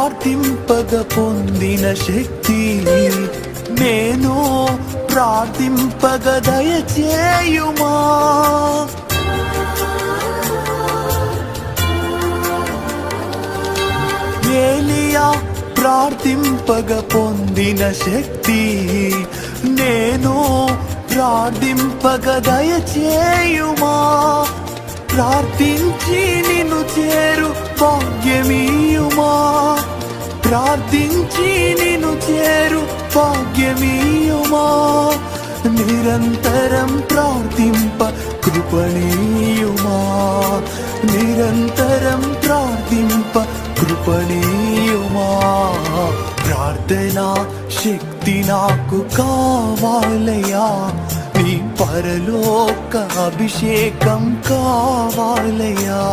ప్రార్థింపగ పొందిన శక్తి నేను ప్రార్థింపగ దయచేయుమా. ఏలియా ప్రార్థింపగ పొందిన శక్తి నేను ప్రార్థింపగ దయచేయుమా. ప్రార్థించి నిన్ను చేరు భాగ్యమీయుమా. ప్రార్థించి నిన్ను చేరు భాగ్యమీయుమా. నిరంతరం ప్రార్థింప కృపణీయుమా. నిరంతరం ప్రార్థింప కృపణీయుమా. ప్రార్థనా శక్తి నాకు కావాలయా. నీ పరలోక అభిషేకం కావాలయా.